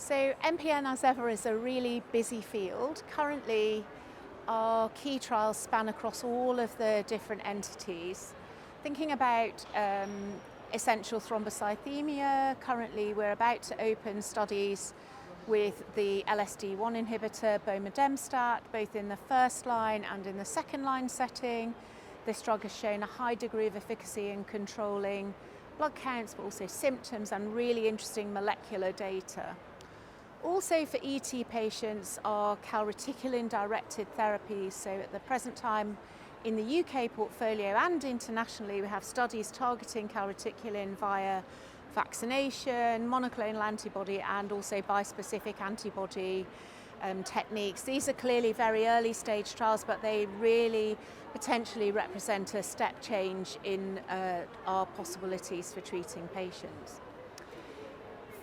So MPN, as ever, is a really busy field. Currently, our key trials span across all of the different entities. Thinking about essential thrombocythemia, currently we're about to open studies with the LSD1 inhibitor, Bomedemstat, both in the first line and in the second line setting. This drug has shown a high degree of efficacy in controlling blood counts, but also symptoms and really interesting molecular data. Also for ET patients are calreticulin-directed therapies. So at the present time in the UK portfolio and internationally, we have studies targeting calreticulin via vaccination, monoclonal antibody and also bispecific antibody techniques. These are clearly very early stage trials, but they really potentially represent a step change in our possibilities for treating patients.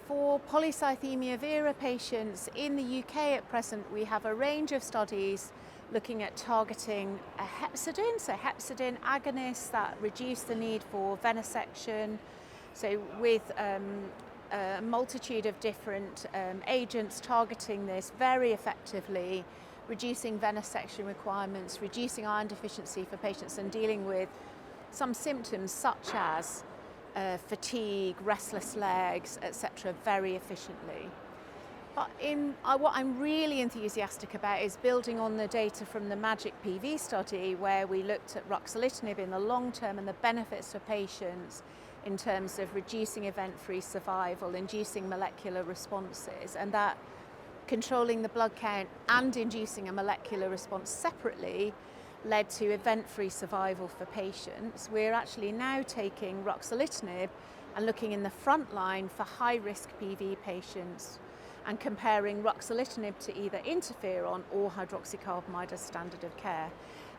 For Polycythemia Vera patients in the UK at present, we have a range of studies looking at targeting a hepcidin, so hepcidin agonists that reduce the need for venesection. So with a multitude of different agents targeting this very effectively, reducing venesection requirements, reducing iron deficiency for patients and dealing with some symptoms such as fatigue, restless legs, etc. very efficiently. But what I'm really enthusiastic about is building on the data from the MAGIC-PV study, where we looked at Ruxolitinib in the long term and the benefits for patients in terms of reducing event-free survival, inducing molecular responses, and that controlling the blood count and inducing a molecular response separately led to event-free survival for patients. We're actually now taking Ruxolitinib and looking in the front line for high-risk PV patients and comparing Ruxolitinib to either interferon or hydroxycarbamide as standard of care.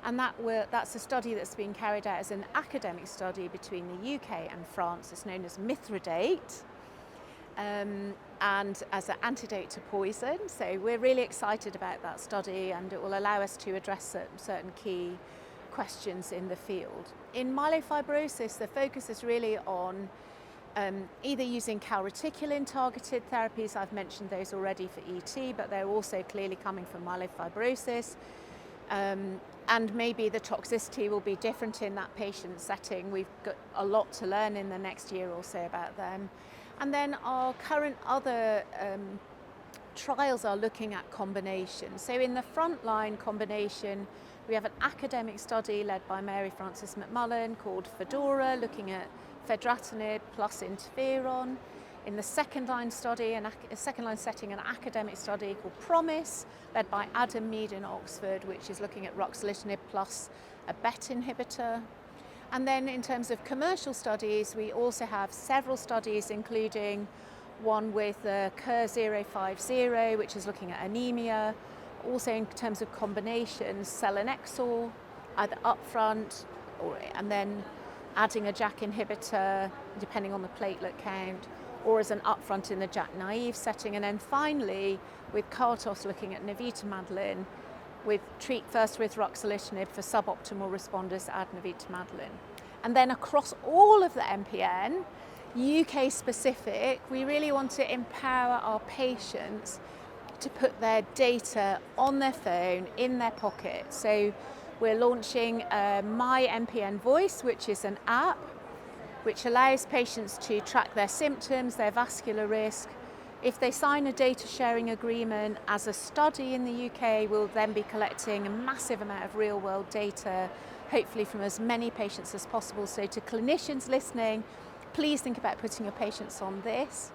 And that's a study that's been carried out as an academic study between the UK and France. It's known as MITHRIDATE. And as an antidote to poison. So we're really excited about that study, and it will allow us to address certain key questions in the field. In myelofibrosis, the focus is really on either using calreticulin-targeted therapies. I've mentioned those already for ET, but they're also clearly coming from myelofibrosis. And maybe the toxicity will be different in that patient setting. We've got a lot to learn in the next year or so about them. And then our current other trials are looking at combinations. So in the frontline combination, we have an academic study led by Mary Frances McMullen called FEDORA, looking at fedratinib plus interferon. In the second line study, a second line setting, an academic study called PROMISE, led by Adam Mead in Oxford, which is looking at Ruxolitinib plus a BET inhibitor. And then in terms of commercial studies, we also have several studies, including one with CUR-050, which is looking at anemia. Also in terms of combinations, selinexor, either upfront and then adding a JAK inhibitor, depending on the platelet count, or as an upfront in the JAK-naive setting. And then finally, with CARTOS looking at navtemadlin, treat first with Ruxolitinib for suboptimal responders, add navtemadlin. And then across all of the MPN, UK specific, we really want to empower our patients to put their data on their phone, in their pocket. So we're launching myMPNVoice, which is an app which allows patients to track their symptoms, their vascular risk. If they sign a data sharing agreement as a study in the UK, we'll then be collecting a massive amount of real world data, hopefully from as many patients as possible. So to clinicians listening, please think about putting your patients on this.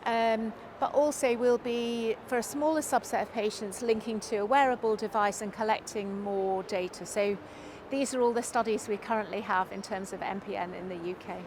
But also we'll be, for a smaller subset of patients, linking to a wearable device and collecting more data. So these are all the studies we currently have in terms of MPN in the UK.